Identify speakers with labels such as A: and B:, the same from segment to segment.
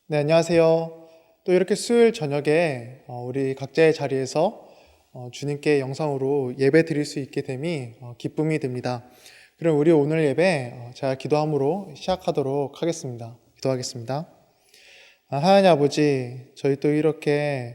A: 네, 안녕하세요. 또 이렇게 수요일 저녁에 우리 각자의 자리에서 주님께 영상으로 예배 드릴 수 있게 됨이 기쁨이 됩니다. 그럼 우리 오늘 예배 제가 기도함으로 시작하도록 하겠습니다. 기도하겠습니다. 하나님 아버지, 저희 또 이렇게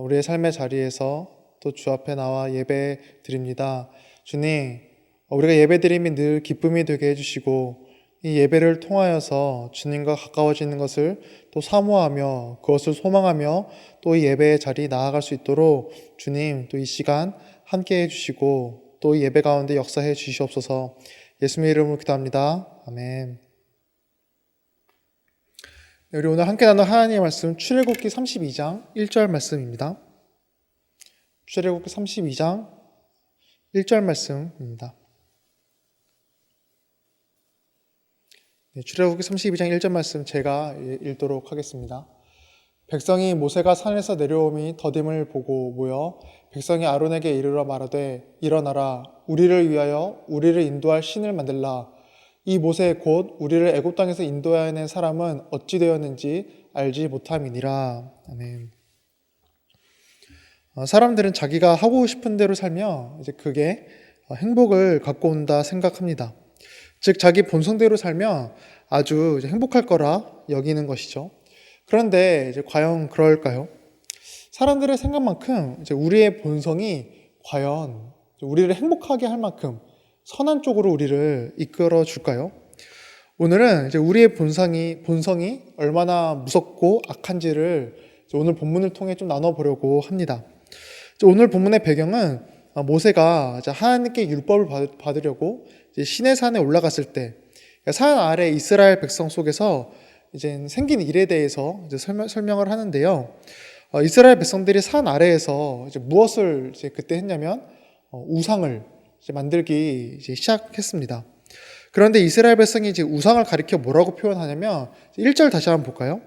A: 우리의 삶의 자리에서 또 주 앞에 나와 예배 드립니다. 주님, 우리가 예배 드림이 늘 기쁨이 되게 해주시고 이 예배를 통하여서 주님과 가까워지는 것을 또 사모하며 그것을 소망하며 또 이 예배의 자리에 나아갈 수 있도록 주님 또 이 시간 함께 해주시고 또 이 예배 가운데 역사해 주시옵소서. 예수님의 이름으로 기도합니다. 아멘. 네, 우리 오늘 함께 나눌 하나님의 말씀 출애굽기 32장 1절 말씀입니다. 출애굽기 32장 1절 말씀입니다. 출애굽기 32장 1절 말씀 제가 읽도록 하겠습니다. 백성이 모세가 산에서 내려오니 더딤을 보고 모여 백성이 아론에게 이르러 말하되 일어나라 우리를 위하여 우리를 인도할 신을 만들라. 이 모세 곧 우리를 애굽 땅에서 인도해낸 사람은 어찌 되었는지 알지 못함이니라. 아멘. 사람들은 자기가 하고 싶은 대로 살며 이제 그게 행복을 갖고 온다 생각합니다. 즉 자기 본성대로 살면 아주 행복할 거라 여기는 것이죠. 그런데 이제 과연 그럴까요? 사람들의 생각만큼 이제 우리의 본성이 과연 우리를 행복하게 할 만큼 선한 쪽으로 우리를 이끌어 줄까요? 오늘은 이제 우리의 본성이 얼마나 무섭고 악한지를 오늘 본문을 통해 좀 나눠보려고 합니다. 오늘 본문의 배경은 모세가 하나님께 율법을 받으려고 시내 산에 올라갔을 때 산 아래 이스라엘 백성 속에서 이제 생긴 일에 대해서 이제 설명을 하는데요. 이스라엘 백성들이 산 아래에서 이제 무엇을 이제 그때 했냐면 우상을 이제 만들기 이제 시작했습니다. 그런데 이스라엘 백성이 이제 우상을 가리켜 뭐라고 표현하냐면 1절 다시 한번 볼까요?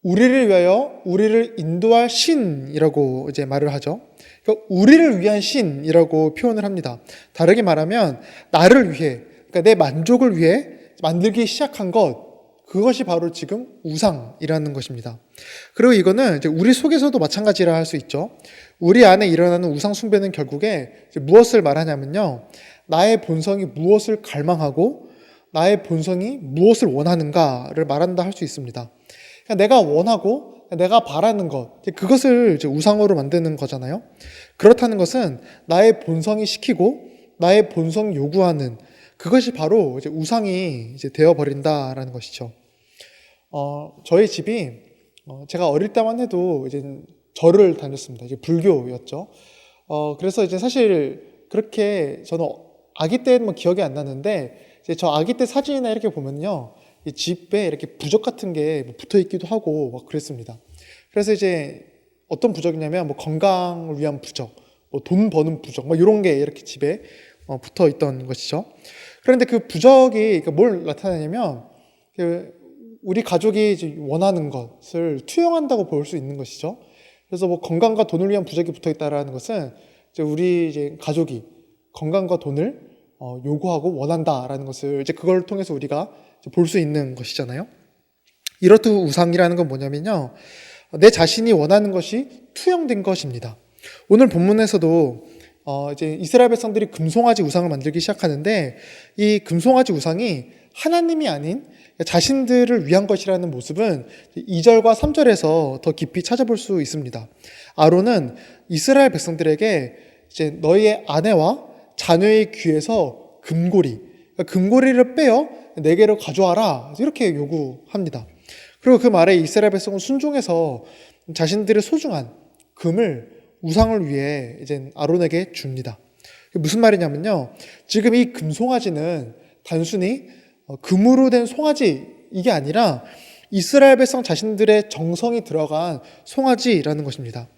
A: 우리를 위하여 우리를 인도할 신이라고 이제 말을 하죠. 그러니까 우리를 위한 신이라고 표현을 합니다. 다르게 말하면 나를 위해, 그러니까 내 만족을 위해 만들기 시작한 그것이 바로 지금 우상이라는 것입니다. 그리고 이거는 이제 우리 속에서도 마찬가지라 할 수 있죠. 우리 안에 일어나는 우상 숭배는 결국에 무엇을 말하냐면요. 나의 본성이 무엇을 갈망하고 나의 본성이 무엇을 원하는가를 말한다 할 수 있습니다. 내가 원하고 내가 바라는 것, 그것을 이제 우상으로 만드는 거잖아요. 그렇다는 것은 나의 본성이 시키고 나의 본성이 요구하는 그것이 바로 이제 우상이 이제 되어버린다라는 것이죠. 저희 집이 제가 어릴 때만 해도 이제 절을 다녔습니다. 이제 불교였죠. 그래서 이제 사실 그렇게 저는 아기 때는 기억이 안 나는데 이제 저 아기 때 사진이나 이렇게 보면요. 이 집에 이렇게 부적 같은 게 붙어 있기도 하고 막 그랬습니다. 그래서 이제 어떤 부적이냐면 건강을 위한 부적, 돈 버는 부적, 이런 게 이렇게 집에 붙어 있던 것이죠. 그런데 그 부적이 뭘 나타내냐면 우리 가족이 이제 원하는 것을 투영한다고 볼 수 있는 것이죠. 그래서 건강과 돈을 위한 부적이 붙어 있다라는 것은 이제 우리 이제 가족이 건강과 돈을 요구하고 원한다라는 것을 이제 그걸 통해서 우리가 볼 수 있는 것이잖아요. 이렇듯 우상이라는 건 뭐냐면요. 내 자신이 원하는 것이 투영된 것입니다. 오늘 본문에서도 이제 이스라엘 백성들이 금송아지 우상을 만들기 시작하는데 이 금송아지 우상이 하나님이 아닌 자신들을 위한 것이라는 모습은 2절과 3절에서 더 깊이 찾아볼 수 있습니다. 아론은 이스라엘 백성들에게 이제 너희의 아내와 자녀의 귀에서 금고리를 빼어 내게로 가져와라 이렇게 요구합니다. 그리고 그 말에 이스라엘 백성은 순종해서 자신들의 소중한 금을 우상을 위해 이제 아론에게 줍니다. 무슨 말이냐면요. 지금 이 금송아지는 단순히 금으로 된 송아지 이게 아니라 이스라엘 백성 자신들의 정성이 들어간 송아지라는 것입니다.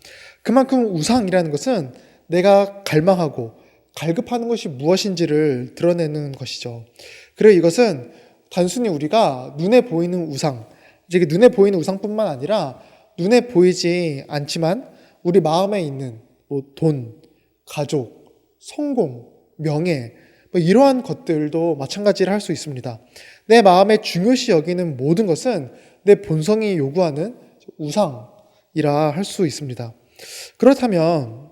A: 그만큼 우상이라는 것은 내가 갈망하고 갈급하는 것이 무엇인지를 드러내는 것이죠. 그리고 이것은 단순히 우리가 눈에 보이는 우상, 이제 눈에 보이는 우상뿐만 아니라 눈에 보이지 않지만 우리 마음에 있는 돈, 가족, 성공, 명예, 뭐 이러한 것들도 마찬가지를 할 수 있습니다. 내 마음에 중요시 여기는 모든 것은 내 본성이 요구하는 우상이라 할 수 있습니다. 그렇다면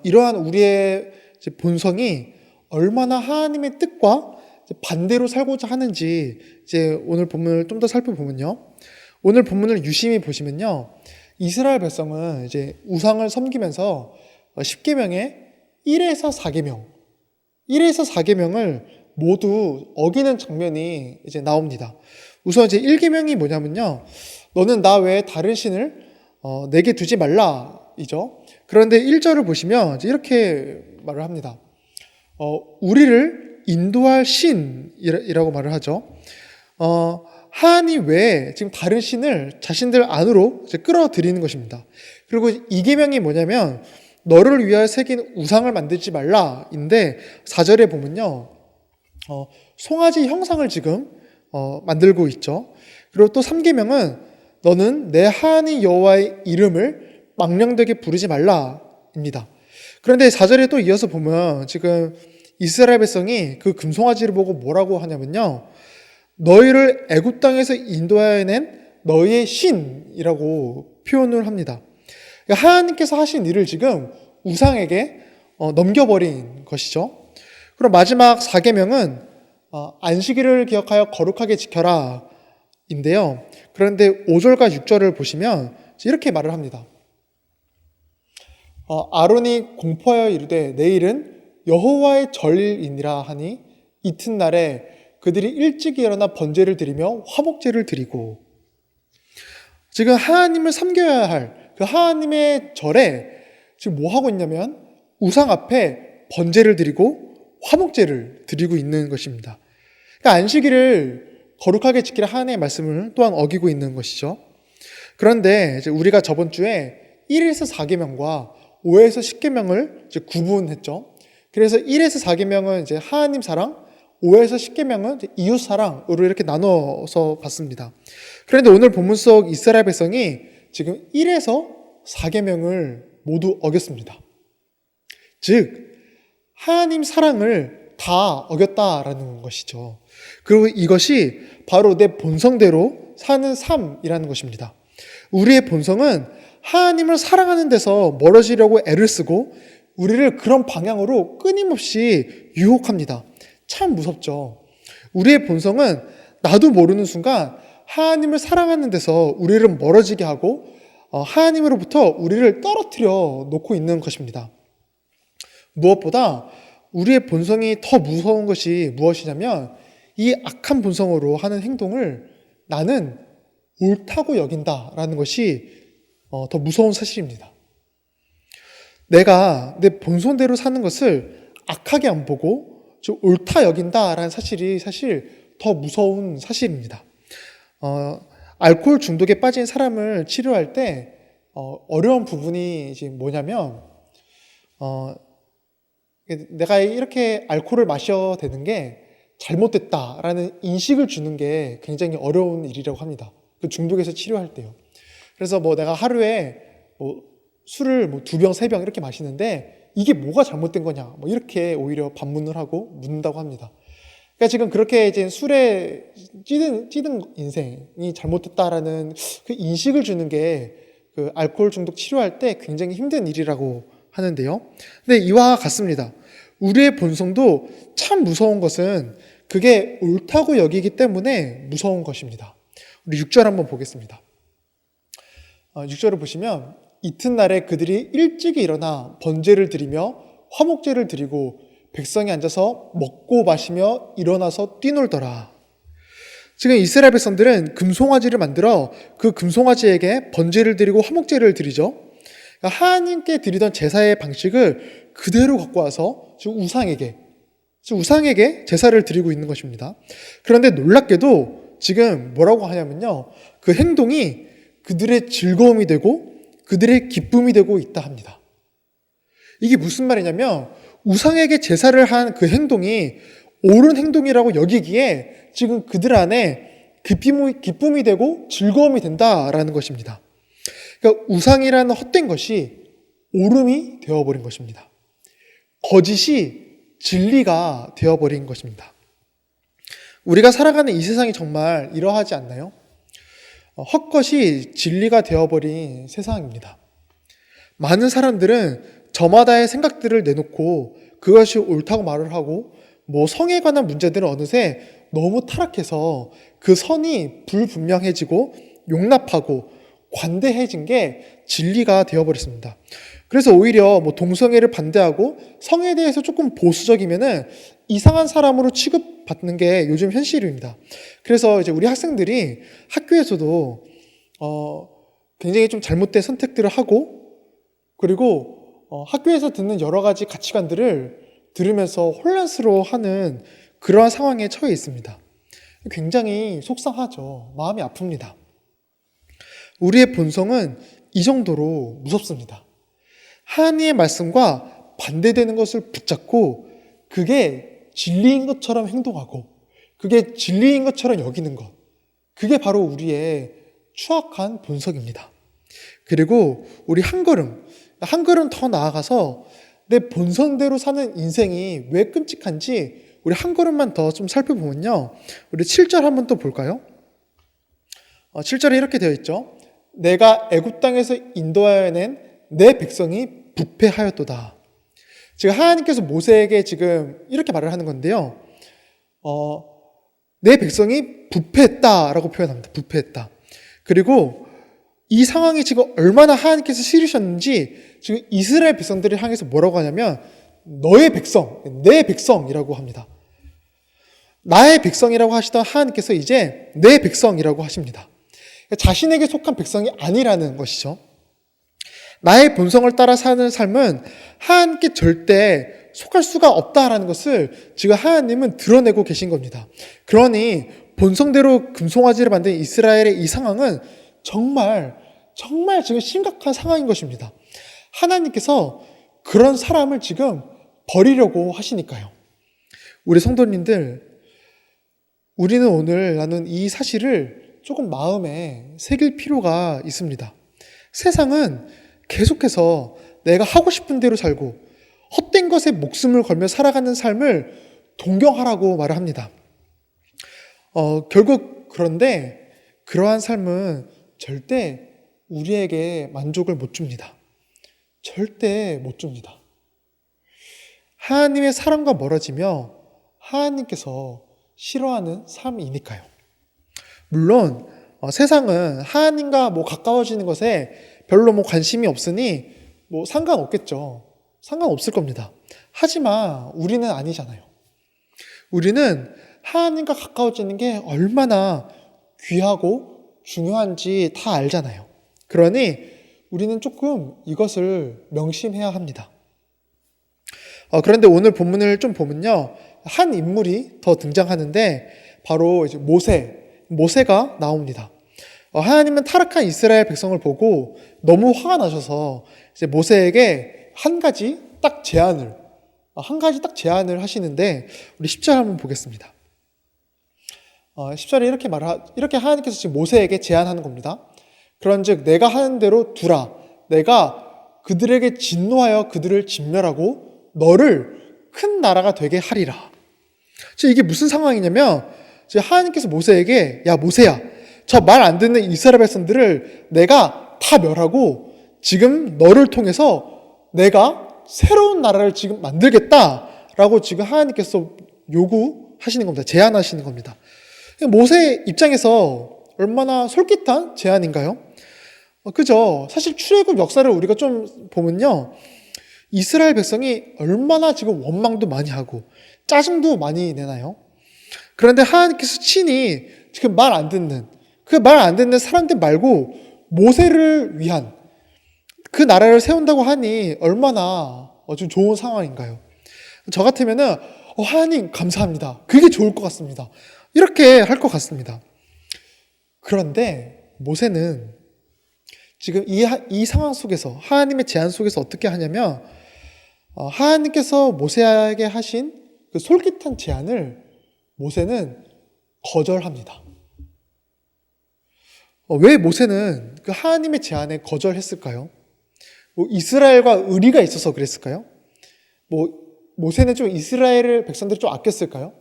A: 이러한 우리의 본성이 얼마나 하나님의 뜻과 반대로 살고자 하는지 이제 오늘 본문을 좀 더 살펴보면요. 오늘 본문을 유심히 보시면요. 이스라엘 백성은 이제 우상을 섬기면서 10계명의 1에서 4계명, 1에서 4계명을 모두 어기는 장면이 이제 나옵니다. 우선 이제 1계명이 뭐냐면요. 너는 나 외에 다른 신을 내게 두지 말라 이죠. 그런데 1절을 보시면 이제 이렇게 말을 합니다. 우리를 인도할 신이라고 말을 하죠. 하나님 외에 지금 다른 신을 자신들 안으로 이제 끌어들이는 것입니다. 그리고 이 계명이 뭐냐면 너를 위하여 새긴 우상을 만들지 말라인데 4절에 보면요. 송아지 형상을 지금 만들고 있죠. 그리고 또 3계명은 너는 내 하나님 여호와의 이름을 망령되게 부르지 말라입니다. 그런데 4절에 또 이어서 보면 지금 이스라엘 백성이 그 금송아지를 보고 뭐라고 하냐면요. 너희를 애굽 땅에서 인도하여 낸 너희의 신이라고 표현을 합니다. 그러니까 하나님께서 하신 일을 지금 우상에게 넘겨버린 것이죠. 그럼 마지막 4계명은 안식일을 기억하여 거룩하게 지켜라 인데요. 그런데 5절과 6절을 보시면 이렇게 말을 합니다. 아론이 공포하여 이르되 내일은 여호와의 절일이니라 하니 이튿날에 그들이 일찍 일어나 번제를 드리며 화목제를 드리고 지금 하나님을 섬겨야 할 그 하나님의 절에 지금 뭐 하고 있냐면 우상 앞에 번제를 드리고 화목제를 드리고 있는 것입니다. 그러니까 안식일을 거룩하게 지키라 하나님의 말씀을 또한 어기고 있는 것이죠. 그런데 이제 우리가 저번 주에 1에서 4계명과 5에서 10계명을 이제 구분했죠. 그래서 1에서 4계명은 이제 하나님 사랑, 5에서 10계명은 이웃 사랑으로 이렇게 나눠서 봤습니다. 그런데 오늘 본문 속 이스라엘 백성이 지금 1에서 4계명을 모두 어겼습니다. 즉 하나님 사랑을 다 어겼다라는 것이죠. 그리고 이것이 바로 내 본성대로 사는 삶이라는 것입니다. 우리의 본성은 하나님을 사랑하는 데서 멀어지려고 애를 쓰고 우리를 그런 방향으로 끊임없이 유혹합니다. 참 무섭죠. 우리의 본성은 나도 모르는 순간 하나님을 사랑하는 데서 우리를 멀어지게 하고 하나님으로부터 우리를 떨어뜨려 놓고 있는 것입니다. 무엇보다 우리의 본성이 더 무서운 것이 무엇이냐면 이 악한 본성으로 하는 행동을 나는 옳다고 여긴다라는 것이 더 무서운 사실입니다. 내가 내 본성대로 사는 것을 악하게 안 보고 좀 옳다 여긴다라는 사실이 사실 더 무서운 사실입니다. 알코올 중독에 빠진 사람을 치료할 때 어려운 부분이 이제 뭐냐면 내가 이렇게 알코올을 마셔야 되는 게 잘못됐다라는 인식을 주는 게 굉장히 어려운 일이라고 합니다. 그 중독에서 치료할 때요. 그래서 뭐 내가 하루에 뭐 술을 뭐 2병, 3병 이렇게 마시는데 이게 뭐가 잘못된 거냐 뭐 이렇게 오히려 반문을 하고 묻는다고 합니다. 그러니까 지금 그렇게 이제 술에 찌든 인생이 잘못됐다라는 그 인식을 주는 게 그 알코올 중독 치료할 때 굉장히 힘든 일이라고 하는데요. 근데 이와 같습니다. 우리의 본성도 참 무서운 것은 그게 옳다고 여기기 때문에 무서운 것입니다. 우리 6절 한번 보겠습니다. 6절을 보시면 이튿날에 그들이 일찍 일어나 번제를 드리며 화목제를 드리고 백성이 앉아서 먹고 마시며 일어나서 뛰놀더라. 지금 이스라엘 백성들은 금송아지를 만들어 그 금송아지에게 번제를 드리고 화목제를 드리죠. 그러니까 하나님께 드리던 제사의 방식을 그대로 갖고 와서 지금 우상에게 제사를 드리고 있는 것입니다. 그런데 놀랍게도 지금 뭐라고 하냐면요. 그 행동이 그들의 즐거움이 되고 그들의 기쁨이 되고 있다 합니다. 이게 무슨 말이냐면 우상에게 제사를 한 그 행동이 옳은 행동이라고 여기기에 지금 그들 안에 기쁨이 되고 즐거움이 된다라는 것입니다. 그러니까 우상이라는 헛된 것이 옳음이 되어버린 것입니다. 거짓이 진리가 되어버린 것입니다. 우리가 살아가는 이 세상이 정말 이러하지 않나요? 헛것이 진리가 되어버린 세상입니다. 많은 사람들은 저마다의 생각들을 내놓고 그것이 옳다고 말을 하고 성에 관한 문제들은 어느새 너무 타락해서 그 선이 불분명해지고 용납하고 관대해진 게 진리가 되어버렸습니다. 그래서 오히려 동성애를 반대하고 성에 대해서 조금 보수적이면은 이상한 사람으로 취급받는 게 요즘 현실입니다. 그래서 이제 우리 학생들이 학교에서도 굉장히 좀 잘못된 선택들을 하고, 그리고 학교에서 듣는 여러 가지 가치관들을 들으면서 혼란스러워하는 그러한 상황에 처해 있습니다. 굉장히 속상하죠. 마음이 아픕니다. 우리의 본성은 이 정도로 무섭습니다. 하나님의 말씀과 반대되는 것을 붙잡고 그게 진리인 것처럼 행동하고 그게 진리인 것처럼 여기는 것, 그게 바로 우리의 추악한 본성입니다. 그리고 우리 한 걸음 더 나아가서 내 본성대로 사는 인생이 왜 끔찍한지 우리 한 걸음만 더 좀 살펴보면요, 우리 7절 한번 또 볼까요? 7절에 이렇게 되어 있죠. 내가 애굽 땅에서 인도하여 낸 내 백성이 부패하였도다. 지금 하나님께서 모세에게 지금 이렇게 말을 하는 건데요. 내 백성이 부패했다라고 표현합니다. 부패했다. 그리고 이 상황이 지금 얼마나 하나님께서 싫으셨는지 지금 이스라엘 백성들을 향해서 뭐라고 하냐면 너의 백성, 내 백성이라고 합니다. 나의 백성이라고 하시던 하나님께서 이제 내 백성이라고 하십니다. 자신에게 속한 백성이 아니라는 것이죠. 나의 본성을 따라 사는 삶은 하나님께 절대 속할 수가 없다라는 것을 지금 하나님은 드러내고 계신 겁니다. 그러니 본성대로 금송아지를 만든 이스라엘의 이 상황은 정말 지금 심각한 상황인 것입니다. 하나님께서 그런 사람을 지금 버리려고 하시니까요. 우리 성도님들, 우리는 오늘 나눈 이 사실을 조금 마음에 새길 필요가 있습니다. 세상은 계속해서 내가 하고 싶은 대로 살고 헛된 것에 목숨을 걸며 살아가는 삶을 동경하라고 말을 합니다. 결국 그런데 그러한 삶은 절대 우리에게 만족을 못 줍니다. 절대 못 줍니다. 하나님의 사랑과 멀어지며 하나님께서 싫어하는 삶이니까요. 물론 세상은 하나님과 가까워지는 것에 별로 관심이 없으니 상관없겠죠. 상관없을 겁니다. 하지만 우리는 아니잖아요. 우리는 하나님과 가까워지는 게 얼마나 귀하고 중요한지 다 알잖아요. 그러니 우리는 조금 이것을 명심해야 합니다. 그런데 오늘 본문을 좀 보면요, 한 인물이 더 등장하는데 바로 이제 모세가 나옵니다. 하나님은 타락한 이스라엘 백성을 보고 너무 화가 나셔서 이제 모세에게 한 가지 딱 제안을 하시는데 우리 10절 한번 보겠습니다. 10절에 이렇게 하나님께서 지금 모세에게 제안하는 겁니다. 그런즉 내가 하는 대로 두라. 내가 그들에게 진노하여 그들을 진멸하고 너를 큰 나라가 되게 하리라. 지금 이게 무슨 상황이냐면 지금 하나님께서 모세에게 야 모세야, 저 말 안 듣는 이스라엘 백성들을 내가 다 멸하고 지금 너를 통해서 내가 새로운 나라를 지금 만들겠다라고 지금 하나님께서 요구하시는 겁니다. 제안하시는 겁니다. 모세 입장에서 얼마나 솔깃한 제안인가요? 그죠? 사실 출애굽 역사를 우리가 좀 보면요, 이스라엘 백성이 얼마나 지금 원망도 많이 하고 짜증도 많이 내나요? 그런데 하나님께서 친히 지금 말 안 듣는 사람들 말고 모세를 위한 그 나라를 세운다고 하니 얼마나 좀 좋은 상황인가요? 저 같으면은 하나님 감사합니다. 그게 좋을 것 같습니다. 이렇게 할 것 같습니다. 그런데 모세는 지금 이 상황 속에서 하나님의 제안 속에서 어떻게 하냐면 하나님께서 모세에게 하신 그 솔깃한 제안을 모세는 거절합니다. 왜 모세는 그 하나님의 제안에 거절했을까요? 이스라엘과 의리가 있어서 그랬을까요? 모세는 좀 이스라엘 백성들을 좀 아꼈을까요?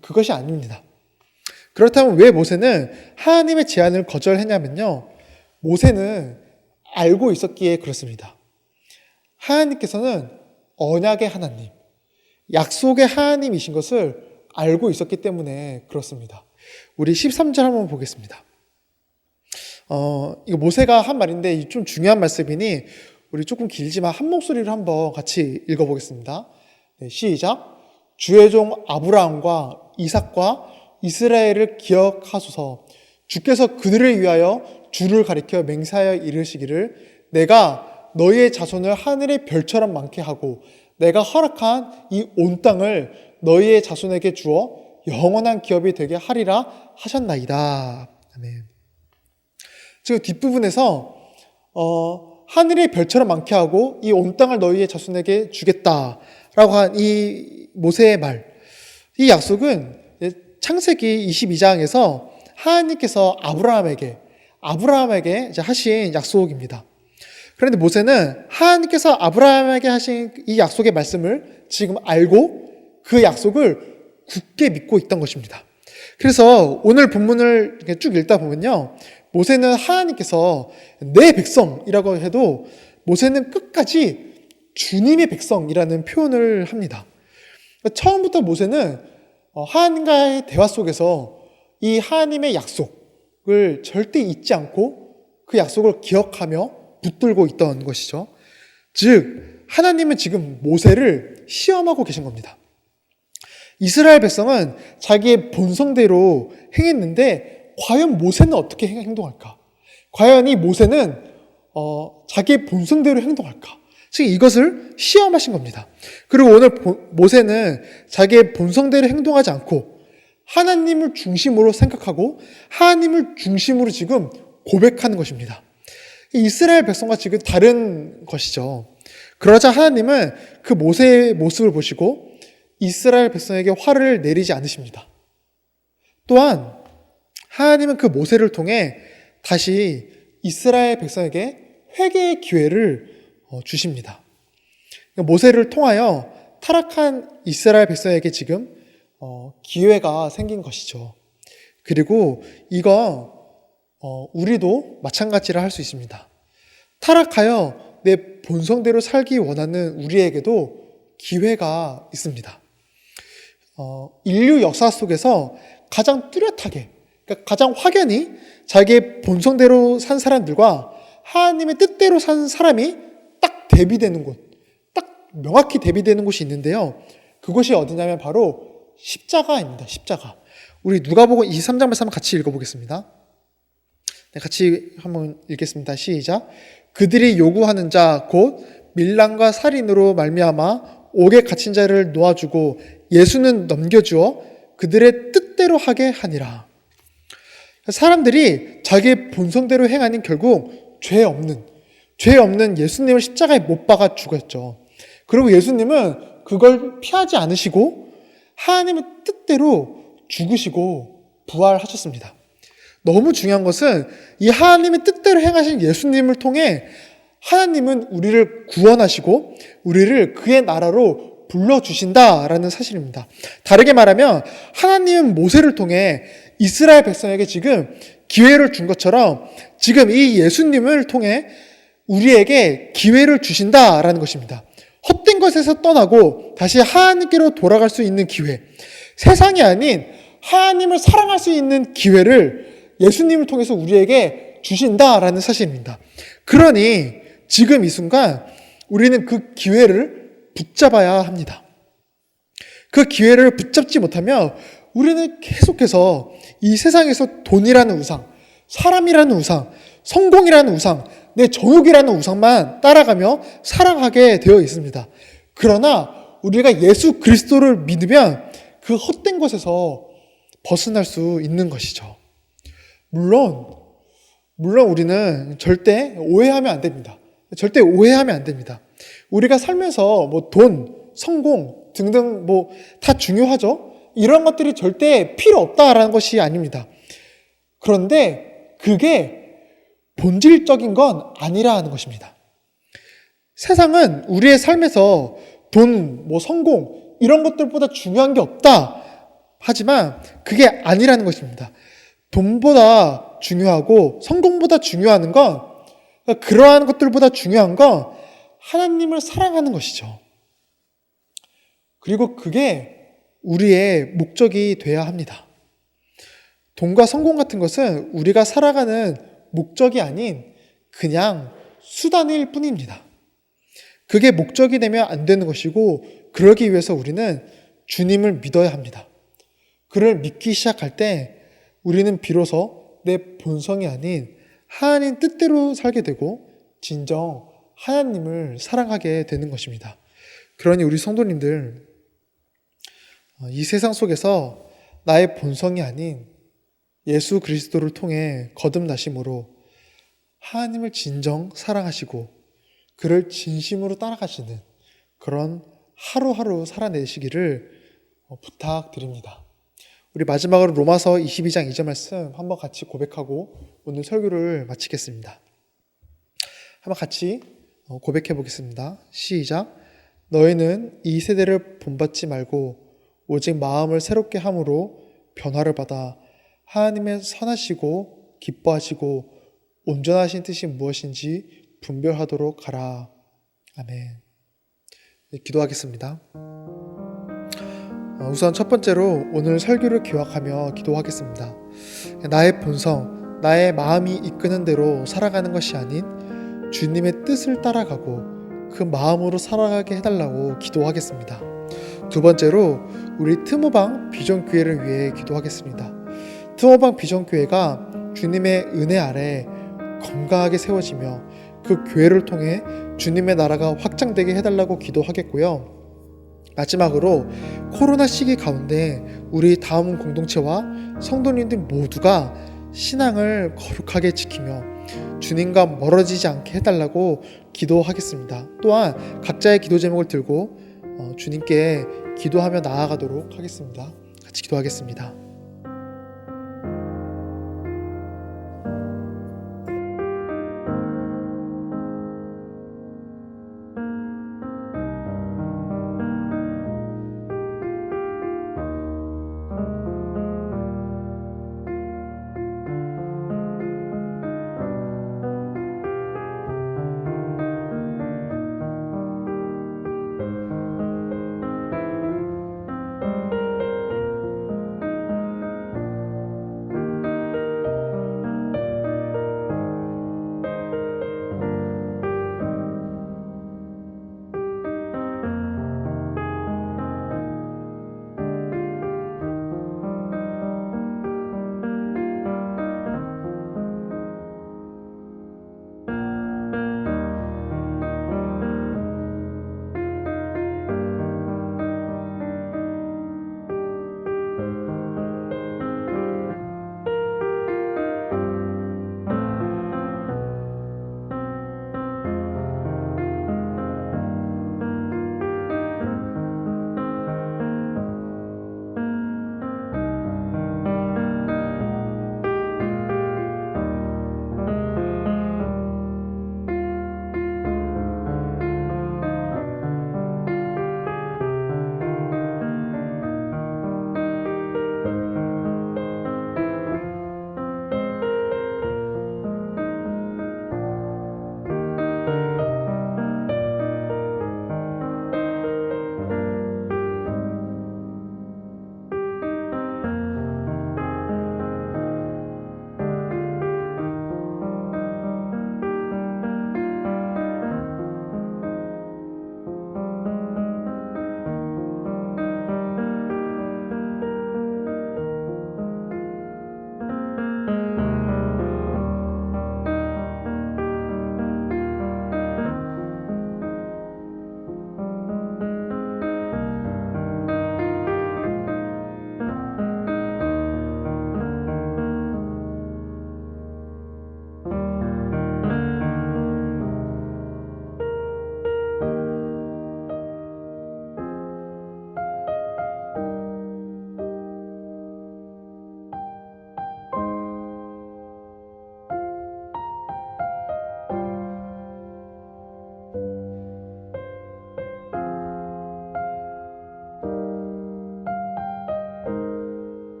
A: 그것이 아닙니다. 그렇다면 왜 모세는 하나님의 제안을 거절했냐면요. 모세는 알고 있었기에 그렇습니다. 하나님께서는 언약의 하나님, 약속의 하나님이신 것을 알고 있었기 때문에 그렇습니다. 우리 13절 한번 보겠습니다. 이거 모세가 한 말인데 좀 중요한 말씀이니 우리 조금 길지만 한 목소리로 한번 같이 읽어보겠습니다. 네, 시작. 주의 종 아브라함과 이삭과 이스라엘을 기억하소서. 주께서 그들을 위하여 주를 가리켜 맹세하여 이르시기를 내가 너희의 자손을 하늘의 별처럼 많게 하고 내가 허락한 이 온 땅을 너희의 자손에게 주어 영원한 기업이 되게 하리라 하셨나이다. 아멘. 지금 뒷부분에서 하늘의 별처럼 많게 하고 이 온 땅을 너희의 자손에게 주겠다라고 한 이 모세의 말, 이 약속은 창세기 22장에서 하나님께서 아브라함에게 이제 하신 약속입니다. 그런데 모세는 하나님께서 아브라함에게 하신 이 약속의 말씀을 지금 알고 그 약속을 굳게 믿고 있던 것입니다. 그래서 오늘 본문을 쭉 읽다 보면요. 모세는 하나님께서 내 백성이라고 해도 모세는 끝까지 주님의 백성이라는 표현을 합니다. 처음부터 모세는 하나님과의 대화 속에서 이 하나님의 약속을 절대 잊지 않고 그 약속을 기억하며 붙들고 있던 것이죠. 즉 하나님은 지금 모세를 시험하고 계신 겁니다. 이스라엘 백성은 자기의 본성대로 행했는데 과연 모세는 어떻게 행동할까? 과연 이 모세는 자기의 본성대로 행동할까? 즉 이것을 시험하신 겁니다. 그리고 오늘 모세는 자기의 본성대로 행동하지 않고 하나님을 중심으로 생각하고 하나님을 중심으로 지금 고백하는 것입니다. 이스라엘 백성과 지금 다른 것이죠. 그러자 하나님은 그 모세의 모습을 보시고 이스라엘 백성에게 화를 내리지 않으십니다. 또한 하나님은 그 모세를 통해 다시 이스라엘 백성에게 회개의 기회를 주십니다. 모세를 통하여 타락한 이스라엘 백성에게 지금 기회가 생긴 것이죠. 그리고 이거 우리도 마찬가지라 할 수 있습니다. 타락하여 내 본성대로 살기 원하는 우리에게도 기회가 있습니다. 인류 역사 속에서 가장 뚜렷하게, 그러니까 가장 확연히 자기의 본성대로 산 사람들과 하나님의 뜻대로 산 사람이 딱 대비되는 곳, 딱 명확히 대비되는 곳이 있는데요. 그곳이 어디냐면 바로 십자가입니다. 십자가. 우리 누가복음 23장 말씀 한번 같이 읽어보겠습니다. 네, 같이 한번 읽겠습니다. 시작. 그들이 요구하는 자 곧 밀란과 살인으로 말미암아 옥에 갇힌 자를 놓아주고 예수는 넘겨주어 그들의 뜻대로 하게 하니라. 사람들이 자기의 본성대로 행하니 결국 죄 없는 예수님을 십자가에 못 박아 죽었죠. 그리고 예수님은 그걸 피하지 않으시고 하나님의 뜻대로 죽으시고 부활하셨습니다. 너무 중요한 것은 이 하나님의 뜻대로 행하신 예수님을 통해 하나님은 우리를 구원하시고 우리를 그의 나라로 불러주신다라는 사실입니다. 다르게 말하면 하나님은 모세를 통해 이스라엘 백성에게 지금 기회를 준 것처럼 지금 이 예수님을 통해 우리에게 기회를 주신다라는 것입니다. 헛된 것에서 떠나고 다시 하나님께로 돌아갈 수 있는 기회, 세상이 아닌 하나님을 사랑할 수 있는 기회를 예수님을 통해서 우리에게 주신다라는 사실입니다. 그러니 지금 이 순간 우리는 그 기회를 붙잡아야 합니다. 그 기회를 붙잡지 못하면 우리는 계속해서 이 세상에서 돈이라는 우상, 사람이라는 우상, 성공이라는 우상, 내 정욕이라는 우상만 따라가며 살아가게 되어 있습니다. 그러나 우리가 예수 그리스도를 믿으면 그 헛된 것에서 벗어날 수 있는 것이죠. 물론 우리는 절대 오해하면 안 됩니다. 절대 오해하면 안 됩니다. 우리가 살면서 돈, 성공 등등 다 중요하죠. 이런 것들이 절대 필요 없다라는 것이 아닙니다. 그런데 그게 본질적인 건 아니라는 것입니다. 세상은 우리의 삶에서 돈, 성공, 이런 것들보다 중요한 게 없다. 하지만 그게 아니라는 것입니다. 돈보다 중요하고 성공보다 중요한 건, 그러한 것들보다 중요한 건 하나님을 사랑하는 것이죠. 그리고 그게 우리의 목적이 되어야 합니다. 돈과 성공 같은 것은 우리가 살아가는 목적이 아닌 그냥 수단일 뿐입니다. 그게 목적이 되면 안 되는 것이고, 그러기 위해서 우리는 주님을 믿어야 합니다. 그를 믿기 시작할 때 우리는 비로소 내 본성이 아닌 하나님 뜻대로 살게 되고 진정 하나님을 사랑하게 되는 것입니다. 그러니 우리 성도님들, 이 세상 속에서 나의 본성이 아닌 예수 그리스도를 통해 거듭나심으로 하나님을 진정 사랑하시고 그를 진심으로 따라가시는 그런 하루하루 살아내시기를 부탁드립니다. 우리 마지막으로 로마서 22장 2절 말씀 한번 같이 고백하고 오늘 설교를 마치겠습니다. 한번 같이 고백해 보겠습니다. 시작. 너희는 이 세대를 본받지 말고 오직 마음을 새롭게 함으로 변화를 받아 하나님의 선하시고 기뻐하시고 온전하신 뜻이 무엇인지 분별하도록 하라. 아멘. 기도하겠습니다. 우선 첫 번째로 오늘 설교를 기억하며 기도하겠습니다. 나의 본성, 나의 마음이 이끄는 대로 살아가는 것이 아닌 주님의 뜻을 따라가고 그 마음으로 살아가게 해달라고 기도하겠습니다. 두 번째로 우리 트모방 비전교회를 위해 기도하겠습니다. 트모방 비전교회가 주님의 은혜 아래 건강하게 세워지며 그 교회를 통해 주님의 나라가 확장되게 해달라고 기도하겠고요. 마지막으로 코로나 시기 가운데 우리 다음 공동체와 성도님들 모두가 신앙을 거룩하게 지키며 주님과 멀어지지 않게 해달라고 기도하겠습니다. 또한 각자의 기도 제목을 들고 주님께 기도하며 나아가도록 하겠습니다. 같이 기도하겠습니다.